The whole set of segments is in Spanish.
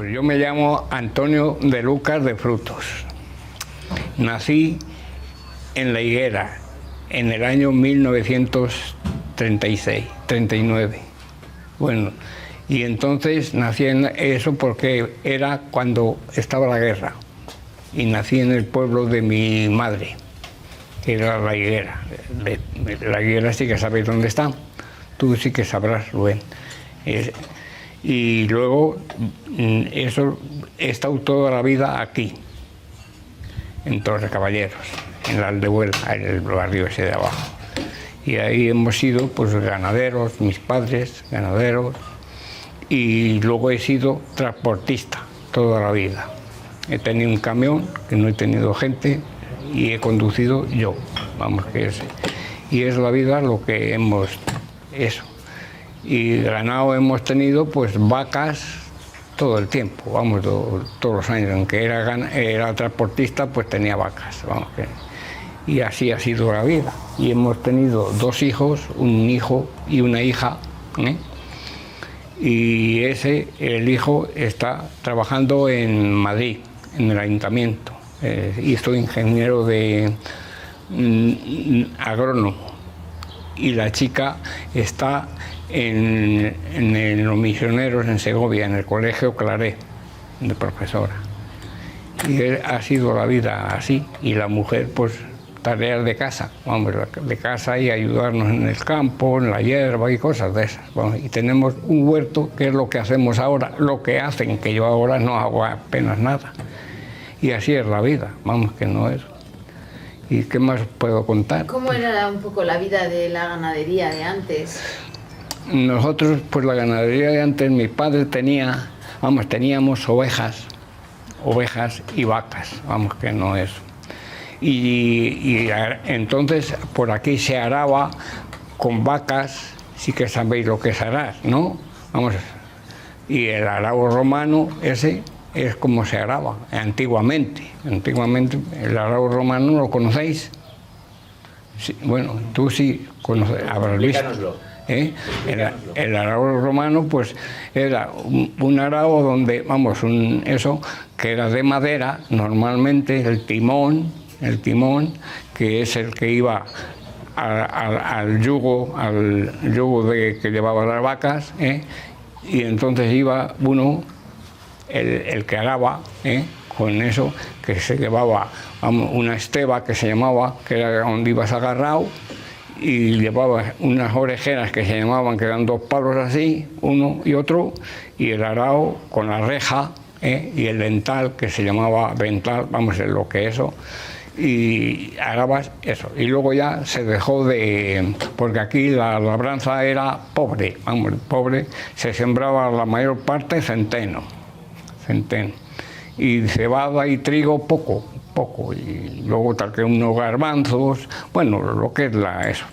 Pues yo me llamo Antonio de Lucas de Frutos. Nací en La Higuera en el año 1939. Bueno, y entonces nací en eso porque era cuando estaba la guerra. Y nací en el pueblo de mi madre, que era La Higuera. La Higuera sí que sabéis dónde está. Tú sí que sabrás, Rubén. Y luego, eso, he estado toda la vida aquí, en Torre Caballeros, en la Aldehuela, en el barrio ese de abajo. Y ahí hemos sido, pues, ganaderos, mis padres, ganaderos, y luego he sido transportista toda la vida. He tenido un camión, que no he tenido gente, y he conducido yo, vamos, que es. Y es la vida lo que hemos, eso. Y ganado hemos tenido, pues, vacas todo el tiempo, vamos, todos los años. Aunque era transportista, pues tenía vacas, vamos. Y así ha sido la vida. Y hemos tenido 2 hijos, un hijo y una hija, ¿eh? Y el hijo está trabajando en Madrid, en el ayuntamiento. Y soy ingeniero de agrónomo. Y la chica está en los misioneros en Segovia, en el colegio Claret, de profesora. Y ha sido la vida así. Y la mujer, pues, tareas de casa, vamos, de casa y ayudarnos en el campo, en la hierba y cosas de esas. Vamos. Y tenemos un huerto, que es lo que hacemos ahora, lo que hacen, que yo ahora no hago apenas nada. Y así es la vida, vamos, que no es. ¿Y qué más puedo contar? ¿Cómo era un poco la vida de la ganadería de antes? Nosotros, pues la ganadería de antes, mi padre teníamos ovejas y vacas, vamos, que no es. Y entonces por aquí se araba con vacas, sí que sabéis lo que es arar, ¿no? Vamos, y el arado romano, ese es como se araba antiguamente. Antiguamente el arado romano, ¿lo conocéis? Sí, bueno, tú sí habrás visto. El arado romano, pues, era un arado donde, vamos, eso que era de madera, normalmente el timón, que es el que iba al yugo que llevaban las vacas, y entonces iba uno, el que araba, con eso, que se llevaba, vamos, una esteba que se llamaba, que era donde ibas agarrado, y llevaba unas orejeras que se llamaban, que eran 2 palos así, uno y otro, y el arao con la reja, y el dental, que se llamaba vental, vamos, en lo que eso, y arabas eso. Y luego ya se dejó porque aquí la labranza era pobre, vamos, pobre, se sembraba la mayor parte centeno, y cebada y trigo poco, y luego tal que unos garbanzos, bueno, lo que es eso.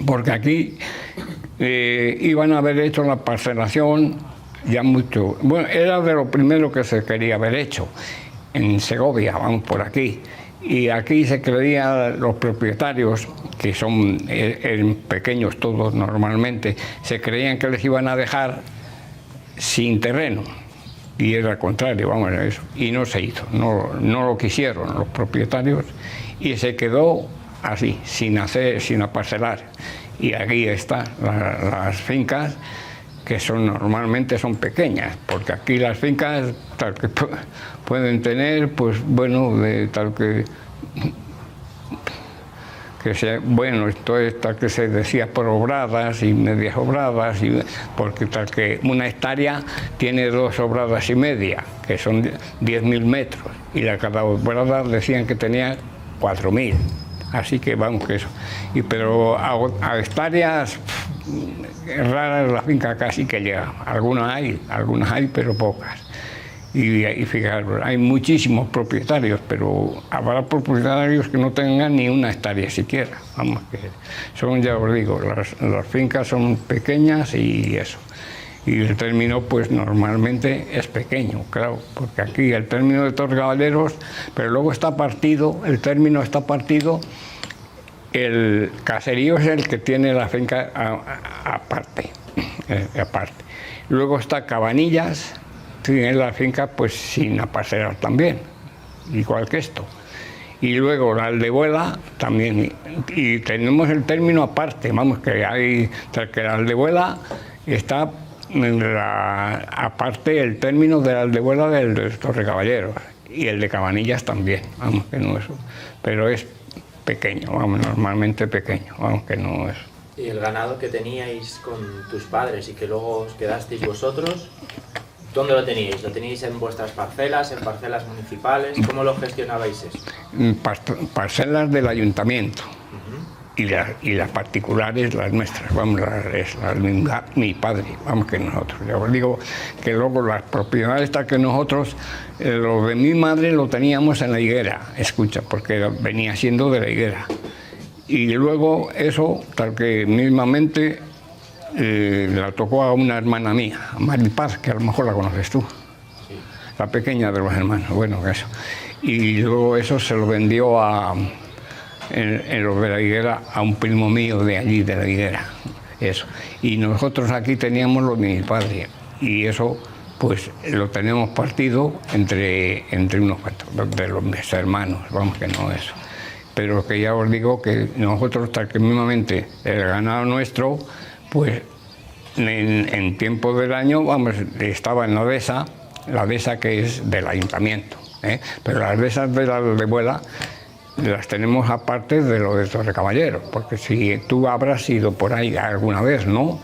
Porque aquí iban a haber hecho la parcelación ya mucho, bueno, era de lo primero que se quería haber hecho, en Segovia, vamos, por aquí. Y aquí se creían los propietarios, que son pequeños todos normalmente, se creían que les iban a dejar sin terreno. Y era al contrario, vamos a eso. Y no se hizo, no lo quisieron los propietarios, y se quedó así, sin aparcelar. Y aquí están las fincas, que normalmente son pequeñas, porque aquí las fincas tal que pueden tener, pues bueno, tal que bueno, esto es tal que se decía por obradas y medias obradas, porque tal que una hectárea tiene 2 obradas y media, que son 10.000 metros, y cada obrada decían que tenía 4.000, así que vamos, que eso. Pero a hectáreas raras la finca casi que llega, algunas hay, pero pocas. Y fijaros, hay muchísimos propietarios, pero habrá propietarios que no tengan ni una hectárea siquiera. Vamos, que son, ya os digo, las fincas son pequeñas y eso. Y el término, pues normalmente es pequeño, claro, porque aquí el término de Torre Caballeros, pero luego el término está partido, el caserío es el que tiene la finca aparte. Luego está Cabanillas, tienen la finca pues sin aparcerar también, igual que esto. Y luego la aldehuela también, y tenemos el término aparte, vamos, que hay, que la aldehuela está aparte el término de la aldehuela del de Torrecaballeros, y el de Cabanillas también, vamos, que no es, pero es pequeño, vamos, normalmente pequeño, vamos, que no es. ¿Y el ganado que teníais con tus padres y que luego os quedasteis vosotros, dónde lo teníais? ¿Lo teníais en vuestras parcelas, en parcelas municipales? ¿Cómo lo gestionabais eso? Parcelas del ayuntamiento. Y las particulares, las nuestras, vamos, mi padre, vamos, que nosotros. Ya os digo que luego las propiedades estas que nosotros, lo de mi madre lo teníamos en la higuera, escucha, porque venía siendo de la higuera. Y luego eso, tal que mismamente la tocó a una hermana mía, a Maripaz, que a lo mejor la conoces tú, sí, la pequeña de los hermanos, bueno, eso. Y luego eso se lo vendió en los de la higuera a un primo mío de allí, de la higuera, eso. Y nosotros aquí teníamos lo de mi padre, y eso pues lo tenemos partido entre unos cuantos, de los mis hermanos, vamos, que no eso. Pero que ya os digo que nosotros, tal que mismamente el ganado nuestro, pues en tiempo del año, vamos, estaba en la dehesa que es del ayuntamiento, pero las dehesas de la aldehuela las tenemos aparte de lo de Torrecaballeros, porque si tú habrás ido por ahí alguna vez, ¿no?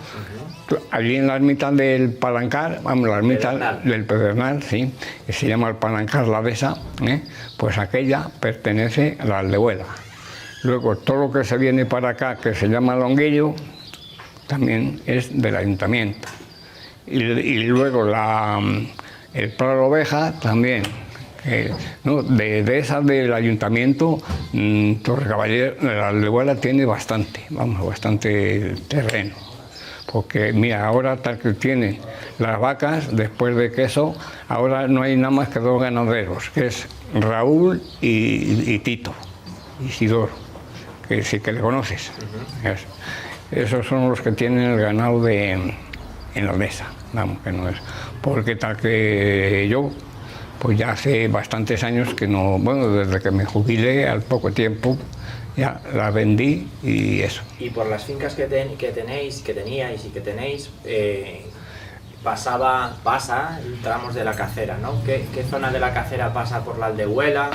Allí en la ermita del Palancar, vamos, la ermita del Pedernal, sí, que se llama el Palancar, la dehesa, pues aquella pertenece a la aldehuela. Luego todo lo que se viene para acá, que se llama Longuillo, también es del ayuntamiento. Y luego el Prado Oveja también. No, de esas del ayuntamiento, Torrecaballeros, la aldehuela tiene bastante, vamos, bastante terreno. Porque mira, ahora tal que tienen las vacas, después de queso, ahora no hay nada más que dos ganaderos, que es Raúl y Tito, Isidoro, que sí que le conoces. Esos son los que tienen el ganado en la dehesa, vamos, que no es. Porque tal que yo, pues ya hace bastantes años que no, bueno, desde que me jubilé, al poco tiempo, ya la vendí y eso. Y por las fincas que teníais y que tenéis, pasa tramos de la Cacera, ¿no? ¿Qué zona de la Cacera pasa por la aldehuela?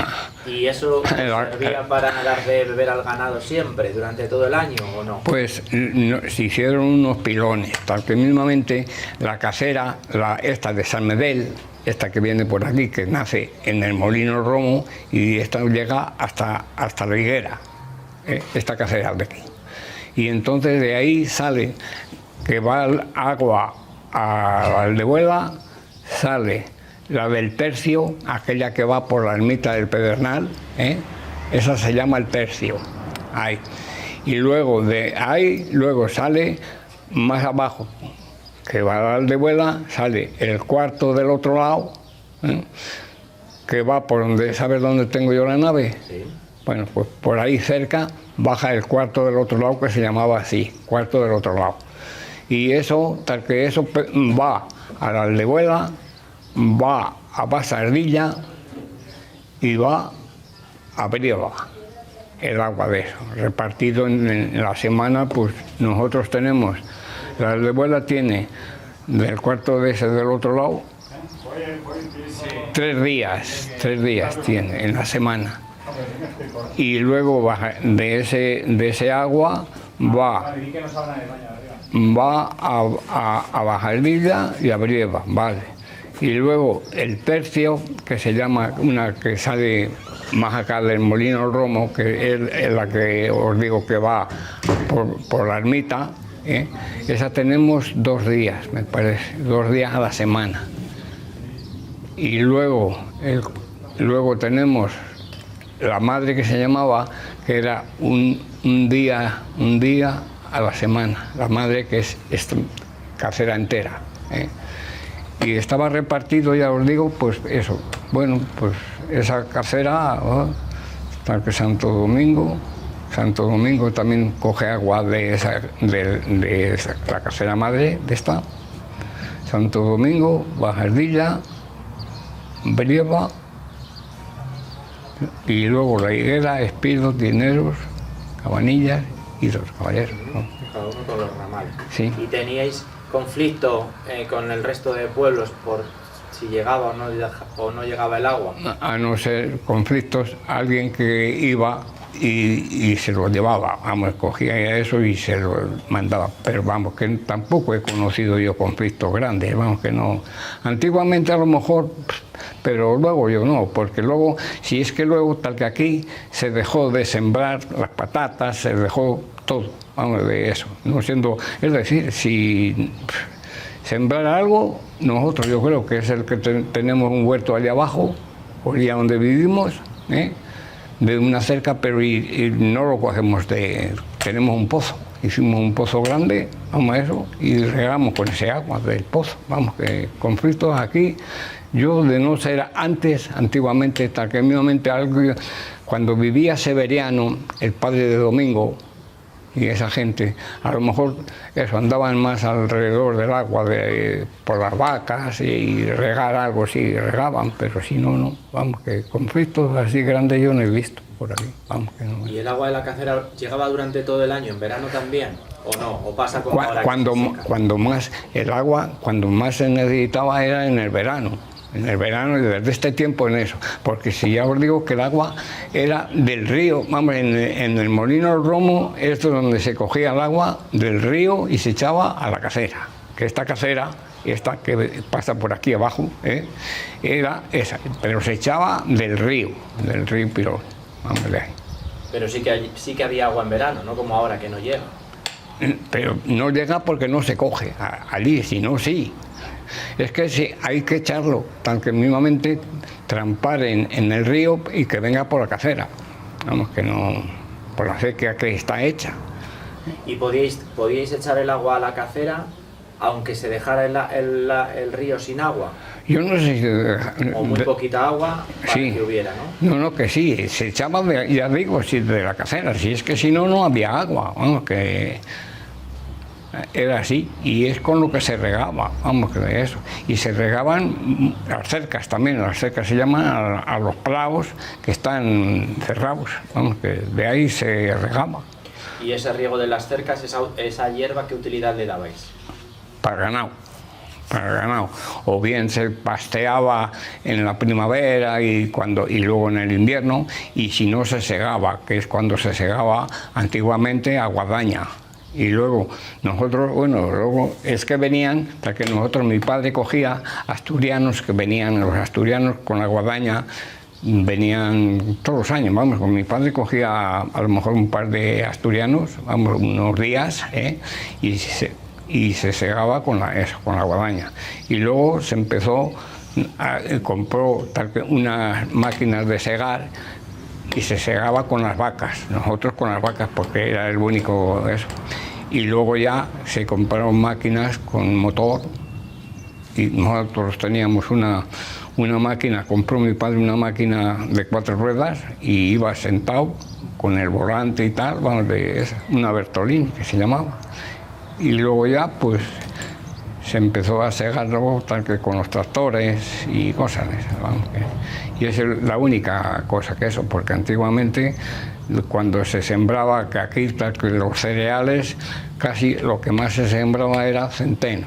¿Y eso servía para dar de beber al ganado siempre, durante todo el año, o no? Pues se hicieron unos pilones, tal que mismamente la Cacera, esta de San Medel, esta que viene por aquí, que nace en el Molino Romo, y esta llega hasta la higuera, esta Cacera de aquí. Y entonces de ahí sale, que va el agua a la aldehuela, sale la del tercio, aquella que va por la ermita del Pedernal, esa se llama el tercio, ahí. Y luego de ahí, luego sale más abajo, que va a la aldehuela, sale el cuarto del otro lado, que va por donde, ¿sabes dónde tengo yo la nave? Sí. Bueno, pues por ahí cerca baja el cuarto del otro lado, que se llamaba así, cuarto del otro lado. Y eso, tal que eso va a la aldehuela, va a Basardilla y va a Brieva, el agua de eso. Repartido en la semana, pues nosotros tenemos, la aldehuela tiene del cuarto de ese del otro lado, 3 días tiene en la semana. Y luego baja de ese agua va a Bajardilla y a Brieva, vale. Y luego el tercio, que se llama, una que sale más acá del Molino Romo, que es la que os digo que va por la ermita, esa tenemos 2 días, me parece, 2 días a la semana. Y luego tenemos la madre, que se llamaba, que era un día a la semana, la madre, que es esta Cacera entera, y estaba repartido, ya os digo, pues eso, bueno, pues esa Cacera, tal que Santo Domingo también coge agua de la Cacera madre, de esta, Santo Domingo, Bajardilla, brieva, y luego la higuera, espinos, dineros, cabanillas y los caballeros, ¿no? Cada uno con los ramales. Sí. ¿Y teníais conflicto con el resto de pueblos por si llegaba o no llegaba el agua? A no ser conflictos, alguien que iba y se lo llevaba, vamos, cogía eso y se lo mandaba, pero vamos, que tampoco he conocido yo conflictos grandes, vamos, que no. Antiguamente a lo mejor, pero luego yo no, porque luego, si es que luego, tal que aquí, se dejó de sembrar las patatas, se dejó todo, vamos, de eso, no siendo, es decir, si sembrar algo, nosotros yo creo que es el que tenemos un huerto allá abajo, allá donde vivimos, de una cerca, pero y no lo cogemos tenemos un pozo, hicimos un pozo grande, vamos a eso, y regamos con ese agua del pozo, vamos, que conflictos aquí, yo de no ser antiguamente, tal que mismamente algo, cuando vivía Severiano, el padre de Domingo, y esa gente, a lo mejor eso, andaban más alrededor del agua, por las vacas y regar algo, sí, regaban, pero si no, no, vamos, que conflictos así grandes yo no he visto por aquí, vamos, que no. ¿Y el agua de la cacera llegaba durante todo el año, en verano también, o no? ¿O pasa como ahora? Cuando más, el agua, cuando más se necesitaba era en el verano y desde este tiempo en eso, porque si ya os digo que el agua era del río, vamos, en el molino del Romo, esto es donde se cogía el agua del río y se echaba a la casera, que esta casera, esta que pasa por aquí abajo, era esa, pero se echaba del río Pirón, vamos, de ahí. Pero sí que había agua en verano, no como ahora que no llega. Pero no llega porque no se coge allí, si no, sí. Es que sí, hay que echarlo, tan que mismamente trampar en el río y que venga por la casera. Vamos, que no, por la sequía que está hecha. ¿Y podíais echar el agua a la cacera aunque se dejara el río sin agua? Yo no sé si... O muy poquita agua para sí, que hubiera, ¿no? No, que sí, se echaba, ya digo, de la casera, si es que si no, no había agua, vamos, que... Era así, y es con lo que se regaba, vamos, que de eso. Y se regaban las cercas también, las cercas se llaman a los prados que están cerrados, vamos, que de ahí se regaba. ¿Y ese riego de las cercas, esa hierba, qué utilidad le dabais? Para ganado. O bien se pasteaba en la primavera y luego en el invierno, y si no se segaba, que es cuando se segaba antiguamente a guadaña. Y luego nosotros, luego es que venían, hasta que mi padre cogía asturianos que venían, los asturianos con la guadaña, venían todos los años, vamos, con mi padre cogía a lo mejor un par de asturianos, vamos, unos días, y se segaba con la guadaña. Y luego se empezó, compró unas máquinas de segar, y se segaba con las vacas, nosotros con las vacas, porque era el único eso. Y luego ya se compraron máquinas con motor, y nosotros teníamos una máquina, compró mi padre una máquina de 4 ruedas, y iba sentado con el volante y tal, vamos, una Bertolini que se llamaba. Y luego ya, pues, se empezó a segar luego, tal que con los tractores y cosas de esas, vamos, y esa es la única cosa que eso, porque antiguamente cuando se sembraba, que aquí tal que los cereales, casi lo que más se sembraba era centeno,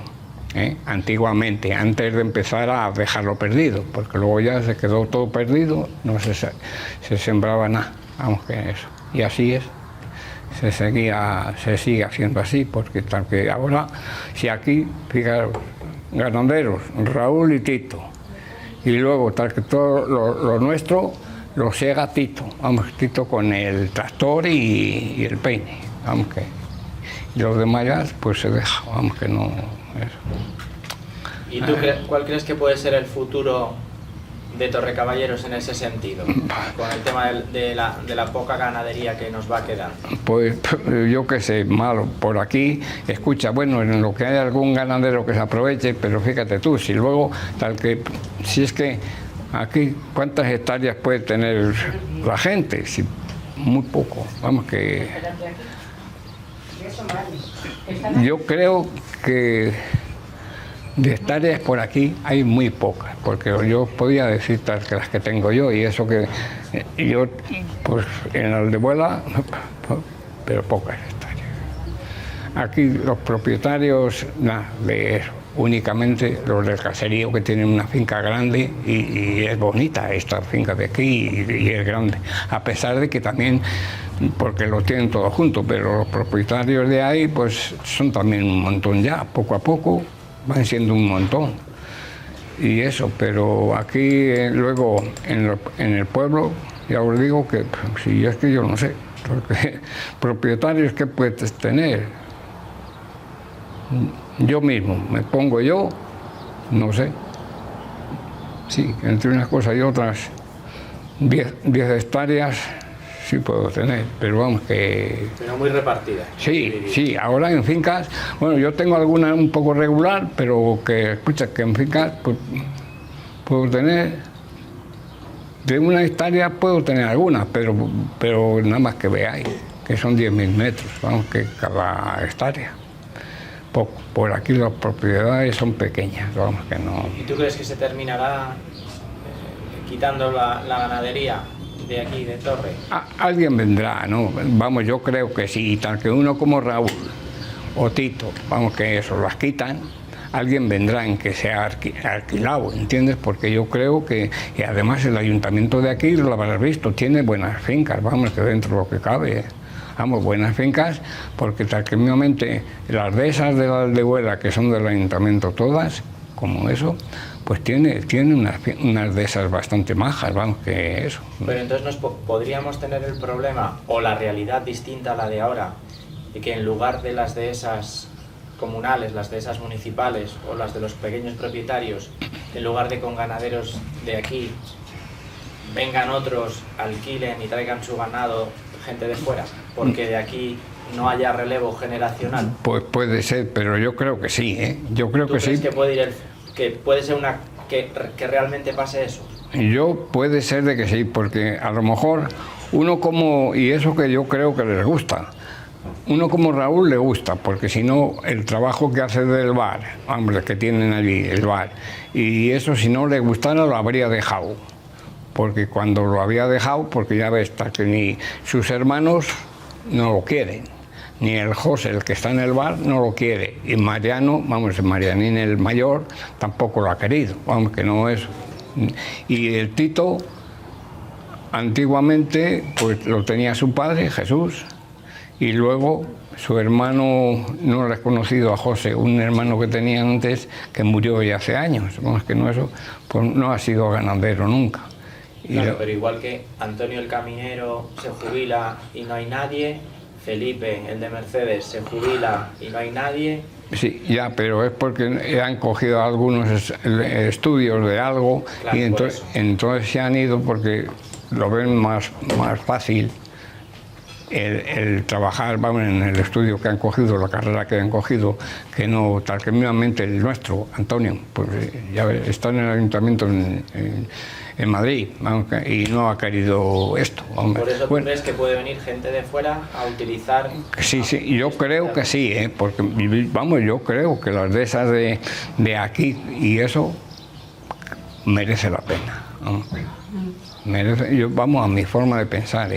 antiguamente, antes de empezar a dejarlo perdido, porque luego ya se quedó todo perdido, no se sembraba nada, vamos, que eso, y así es. Se sigue haciendo así, porque tal que ahora, si aquí, fijaros, ganaderos, Raúl y Tito, y luego tal que todo lo nuestro lo siega Tito, vamos, Tito con el tractor y el peine, vamos, que y los demás ya, pues se deja, vamos, que no, eso. ¿Y tú cuál crees que puede ser el futuro de Torrecaballeros en ese sentido, con el tema de la poca ganadería que nos va a quedar? Pues yo qué sé, malo, por aquí, escucha, bueno, en lo que hay algún ganadero que se aproveche, pero fíjate tú, si luego, si es que aquí, ¿cuántas hectáreas puede tener la gente? Si, muy poco, vamos, que... Yo creo que De hectáreas por aquí hay muy pocas, porque yo podía decir que las que tengo yo, y eso que yo, pues en Aldebuela, pero pocas hectáreas. Aquí los propietarios, nada, únicamente los del caserío, que tienen una finca grande y es bonita esta finca de aquí y es grande, a pesar de que también, porque lo tienen todo junto, pero los propietarios de ahí pues son también un montón ya, poco a poco van siendo un montón y eso, pero aquí luego en el pueblo ya os digo que si es que yo no sé, porque propietarios que puedes tener, yo mismo, me pongo yo, no sé, sí, entre unas cosas y otras, 10 hectáreas sí puedo tener, pero vamos que... Pero muy repartida. Sí, ahora en fincas, bueno, yo tengo alguna un poco regular, pero que, escucha, que en fincas pues, puedo tener, de 1 hectárea puedo tener algunas, pero nada más que veáis, que son 10.000 metros, vamos, que cada hectárea. Por aquí las propiedades son pequeñas, vamos que no... ¿Y tú crees que se terminará quitando la ganadería de aquí, de Torre? Alguien vendrá, ¿no? Vamos, yo creo que sí, tal que uno como Raúl o Tito, vamos, que eso, las quitan, alguien vendrá en que sea alquilado, ¿entiendes? Porque yo creo que, y además el ayuntamiento de aquí, lo habrás visto, tiene buenas fincas, vamos, que dentro de lo que cabe... Vamos, buenas fincas, porque tranquilamente las dehesas de la Aldebuela, que son del ayuntamiento todas, como eso, pues tiene unas dehesas bastante majas, vamos, que eso. Pero entonces podríamos tener el problema, o la realidad distinta a la de ahora, de que en lugar de las dehesas comunales, las dehesas municipales, o las de los pequeños propietarios, en lugar de con ganaderos de aquí, vengan otros, alquilen y traigan su ganado, gente de fuera, porque de aquí no haya relevo generacional. Pues puede ser, pero yo creo que sí, ¿eh? Yo creo que sí. ¿Tú crees que puede ser que realmente pase eso? Yo puede ser de que sí, porque a lo mejor uno como, y eso que yo creo que les gusta, uno como Raúl le gusta, porque si no, el trabajo que hace del bar, hombre, que tienen allí, el bar, y eso si no le gustara lo habría dejado. Porque cuando lo había dejado, porque ya ves, que ni sus hermanos no lo quieren, ni el José, el que está en el bar, no lo quiere, y Mariano, vamos, Marianín el mayor, tampoco lo ha querido, vamos, que no es. Y el Tito, antiguamente, pues lo tenía su padre, Jesús, y luego su hermano, no lo he conocido a José, un hermano que tenía antes, que murió ya hace años, vamos, que no eso, pues no ha sido ganadero nunca. Claro, pero igual que Antonio el Caminero se jubila y no hay nadie, Felipe, el de Mercedes, se jubila y no hay nadie. Sí, ya, pero es porque han cogido algunos estudios de algo, claro, y entonces se han ido porque lo ven más fácil el trabajar, vamos, en el estudio que han cogido, la carrera que han cogido, que no, tal que mismamente el nuestro, Antonio, pues ya está en el ayuntamiento en Madrid, y no ha querido esto. Hombre. ¿Por eso tú crees que puede venir gente de fuera a utilizar? Sí, yo creo que sí, porque vamos, yo creo que las de esas de aquí y eso merece la pena. Vamos, a mi forma de pensar,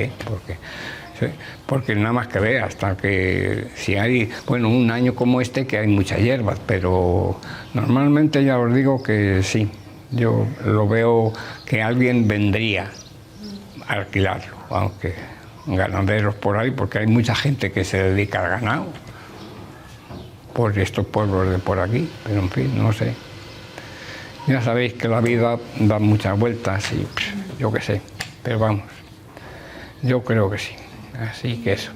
porque nada más que veas, hasta que si hay, bueno, un año como este que hay muchas hierbas, pero normalmente ya os digo que sí. Yo lo veo que alguien vendría a alquilarlo, aunque ganaderos por ahí, porque hay mucha gente que se dedica al ganado por estos pueblos de por aquí, pero en fin, no sé. Ya sabéis que la vida da muchas vueltas y yo qué sé, pero vamos, yo creo que sí, así que eso.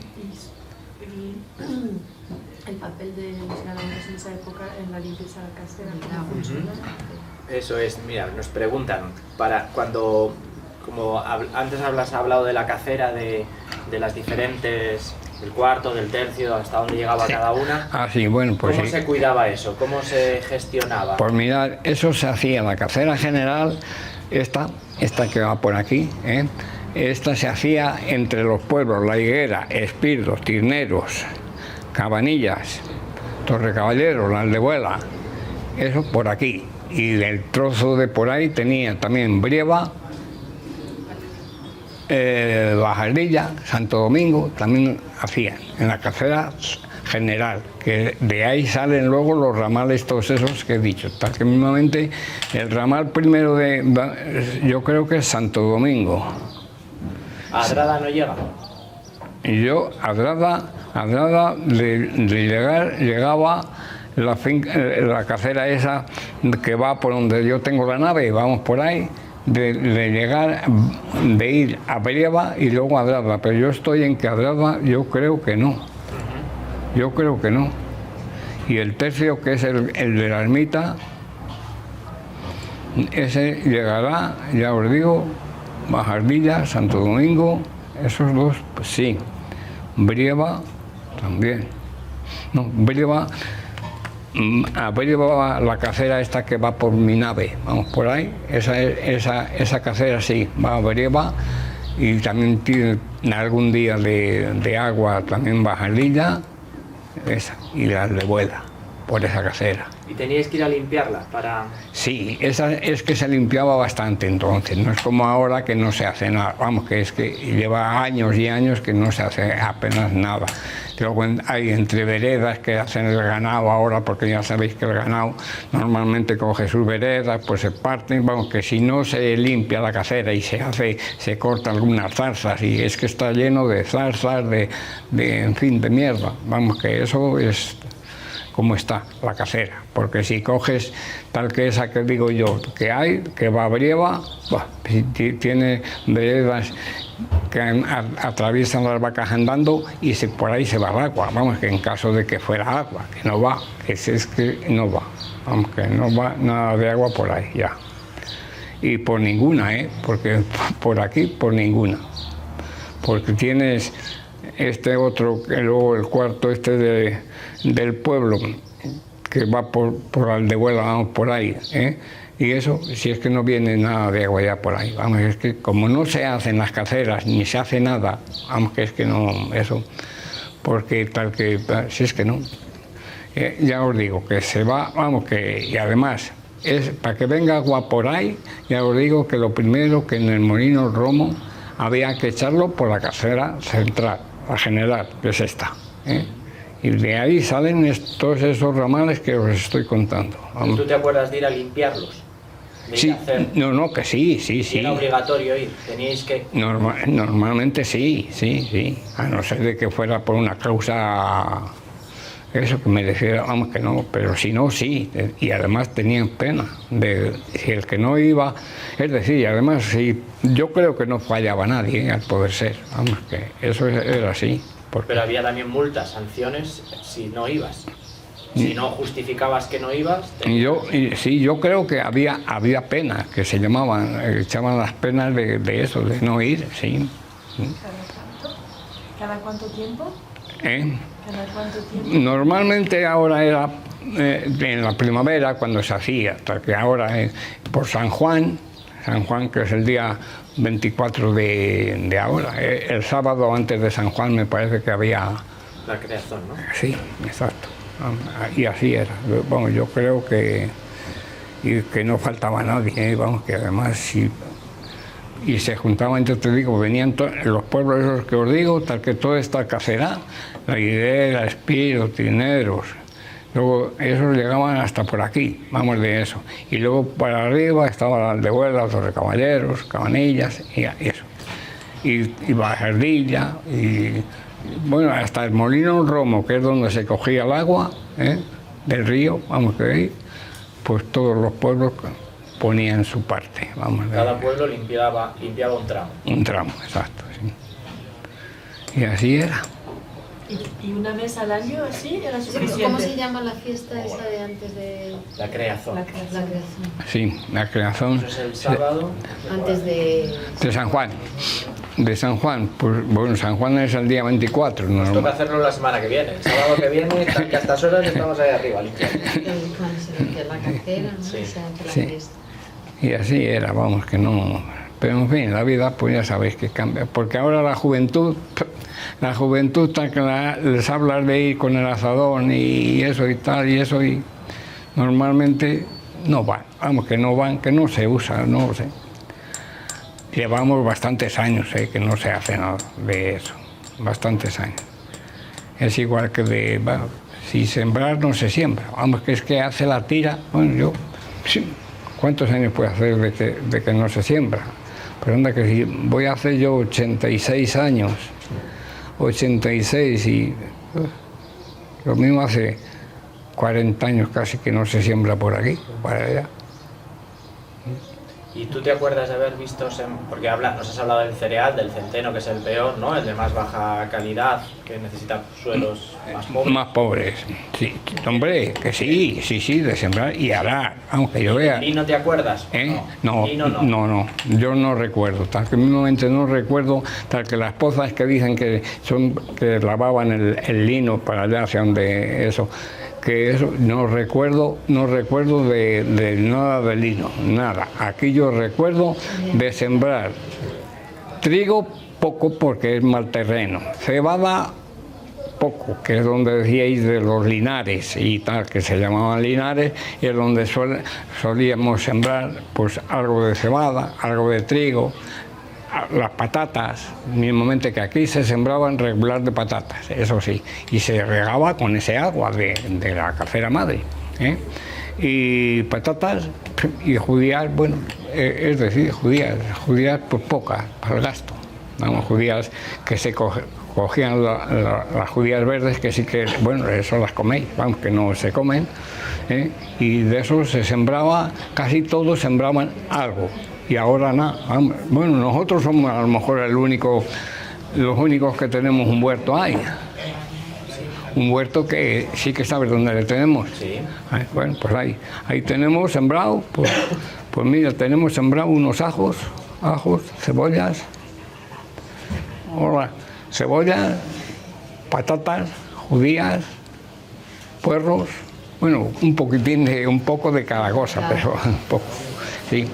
El papel de los ganaderos en esa época en la limpieza casera, ¿cómo funciona? Eso es, mira, nos preguntan, para cuando, como antes has hablado de la cacera, de las diferentes, del cuarto, del tercio, hasta dónde llegaba cada una. Sí, bueno, pues ¿Cómo se cuidaba eso? ¿Cómo se gestionaba? Pues mirad, eso se hacía, la cacera general, esta que va por aquí, esta se hacía entre los pueblos, La Higuera, Espirdos, Tirneros, Cabanillas, Torrecaballero, La Aldebuela, eso por aquí. Y del trozo de por ahí tenía también Brieva, Bajardilla, Santo Domingo, también hacían en la carretera general, que de ahí salen luego los ramales todos esos que he dicho. Tal que mismamente el ramal primero yo creo que es Santo Domingo. ¿A Adrada no llega? Y yo, Adrada llegaba la carretera esa que va por donde yo tengo la nave, vamos por ahí, de llegar, de ir a Brieva y luego a Adrada, pero yo estoy en que Adrada yo creo que no. Yo creo que no. Y el tercio, que es el de la ermita, ese llegará, ya os digo, Bajardilla, Santo Domingo, esos dos, pues sí. Brieva también. No, Brieva, a Brieva la casera esta que va por mi nave, vamos por ahí, esa casera sí, va a Brieva y también tiene algún día de agua, también Bajardilla, esa, y la de Vuela, por esa casera. ¿Y teníais que ir a limpiarla para...? Sí, esa es que se limpiaba bastante entonces, no es como ahora que no se hace nada, vamos, que es que lleva años y años que no se hace apenas nada. Luego hay entre veredas que hacen el ganado ahora, porque ya sabéis que el ganado normalmente coge sus veredas, pues se parten, vamos, que si no se limpia la casera y se cortan algunas zarzas, y es que está lleno de zarzas, en fin, de mierda, vamos, que eso es como está la casera, porque si coges tal que esa que digo yo, que hay, que va a Brieva, tiene veredas que atraviesan las vacas andando y por ahí se va el agua, vamos, que en caso de que fuera agua, que no va, es que no va, vamos, que no va nada de agua por ahí ya. Y por ninguna, porque por aquí por ninguna, porque tienes este otro, que luego el cuarto del pueblo, que va por Aldehuela, vamos, por ahí, y eso, si es que no viene nada de agua ya por ahí, vamos, es que como no se hacen las caseras, ni se hace nada, vamos, que es que no, eso, porque tal que, si es que no, ya os digo, que se va, vamos, que, y además, es para que venga agua por ahí, ya os digo que lo primero que en el Molino Romo había que echarlo por la casera central, la general, que es esta, y de ahí salen todos esos ramales que os estoy contando. ¿Y tú te acuerdas de ir a limpiarlos? Sí, no, que sí. ¿Era obligatorio ir? ¿Teníais que...? Normalmente sí, a no ser de que fuera por una causa, eso que mereciera, vamos, que no, pero si no, sí, y además tenían pena de si el que no iba, es decir, y además sí, yo creo que no fallaba nadie, al poder ser, vamos, que eso era así. Pero había también multas, sanciones, si no ibas. Si no justificabas que no ibas... Yo creo que había penas, que se llamaban, echaban las penas de eso, de no ir, sí. ¿Cada cuánto tiempo? ¿Cada cuánto tiempo? Ahora era en la primavera cuando se hacía, hasta que ahora por San Juan, que es el día 24 de ahora, el sábado antes de San Juan me parece que había... La creación, ¿no? Sí, exacto. Y así era. Bueno, yo creo que no faltaba nadie, vamos, que además sí. Y se juntaban, yo te digo, venían los pueblos esos que os digo, tal que toda esta casera, La Higuera, Espiro, Tineros, luego esos llegaban hasta por aquí, vamos, de eso. Y luego para arriba estaba la Aldehuela, Torrecaballeros, Cabanillas, y eso. Y Bajardilla, y bueno, hasta el Molino Romo, que es donde se cogía el agua del río, vamos, que ahí, pues todos los pueblos ponían su parte, vamos. Cada pueblo limpiaba un tramo. Un tramo, exacto, sí. Y así era. ¿Y una vez al año así era suficiente? ¿Cómo se llama la fiesta esa de antes de...? La creación. La creación. Sí, la creación. Eso es el sábado. Antes de San Juan. De San Juan, pues bueno, San Juan es el día 24. Nos toca hacerlo la semana que viene. El sábado que viene, que a estas horas estamos ahí arriba limpiando. cuando se limpia la cartera, ¿no? Sí. O sea, que la Sí. fiesta. Y así era, vamos, que no... Pero en fin, la vida, pues ya sabéis que cambia. Porque ahora la juventud tal que les hablas de ir con el asadón y eso y tal, y eso, y normalmente no van, vamos, que no van, que no se usa, no sé. Llevamos bastantes años que no se hace nada de eso, bastantes años. Es igual que de, bueno, si sembrar no se siembra, vamos, que es que hace la tira, bueno, yo, sí, ¿cuántos años puede hacer de que no se siembra? Pero anda que si voy a hacer yo 86 años, 86 y lo mismo hace 40 años casi que no se siembra por aquí, para allá. ¿Y tú te acuerdas de haber visto, porque nos has hablado del cereal, del centeno, que es el peor, ¿no? El de más baja calidad, que necesita suelos más pobres? Más pobres, sí. Hombre, que sí, de sembrar y arar, aunque yo vea. ¿Y no te acuerdas? No, yo no recuerdo, tal que mismamente no recuerdo, tal que las pozas que dicen que lavaban el lino para allá hacia donde eso, que eso no recuerdo de nada de lino, nada. Aquí yo recuerdo de sembrar trigo poco porque es mal terreno, cebada poco, que es donde decíais de los linares y tal, que se llamaban linares, y es donde solíamos sembrar pues algo de cebada, algo de trigo, las patatas, mismamente que aquí se sembraban regular de patatas, eso sí, y se regaba con ese agua de la cacera madre, y patatas y judías, bueno, es decir, judías pues pocas para el gasto, vamos, judías que se cogían las judías verdes, que sí que, bueno, eso las coméis, vamos, que no se comen, y de eso se sembraba, casi todos sembraban algo. Y ahora nada. Bueno, nosotros somos a lo mejor los únicos que tenemos un huerto ahí. Un huerto que sí que sabes dónde le tenemos. Sí. Bueno, pues ahí tenemos sembrado, pues mira, tenemos sembrado unos ajos, cebollas, patatas, judías, puerros, bueno, un poco de cada cosa, pero un poco, sí.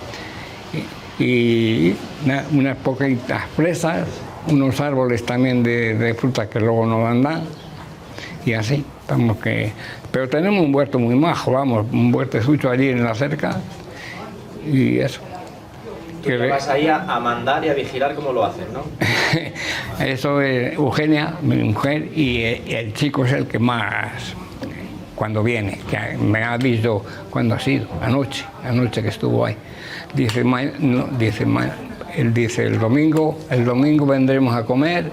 Y unas poquitas fresas, unos árboles también de fruta que luego nos dan, y así, vamos que... Pero tenemos un huerto muy majo, vamos, un huertezucho allí en la cerca, y eso. Tú te vas ahí a mandar y a vigilar cómo lo hacen, ¿no? Eso es Eugenia, mi mujer, y el chico es el que más... cuando viene, que me ha visto cuando ha sido, anoche que estuvo ahí. Él dice el domingo vendremos a comer,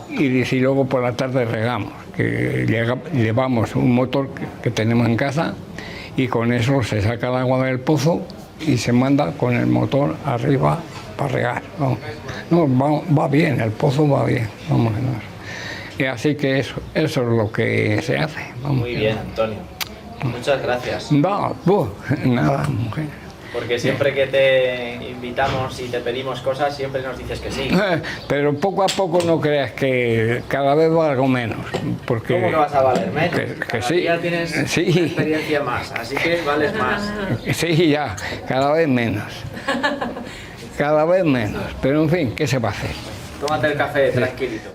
y dice, y luego por la tarde regamos, que llevamos un motor que tenemos en casa, y con eso se saca el agua del pozo y se manda con el motor arriba para regar. Va bien, el pozo va bien, vamos a ver. Y así que eso es lo que se hace. Muy bien, Antonio. Muchas gracias. No, nada, mujer. Porque siempre que te invitamos y te pedimos cosas, siempre nos dices que sí. Pero poco a poco no creas que cada vez valgo menos. Porque ¿cómo que vas a valer menos? Que sí. Ya tienes una experiencia más, así que vales más. Sí, ya, cada vez menos. Cada vez menos. Pero en fin, ¿qué se va a hacer? Tómate el café, tranquilito.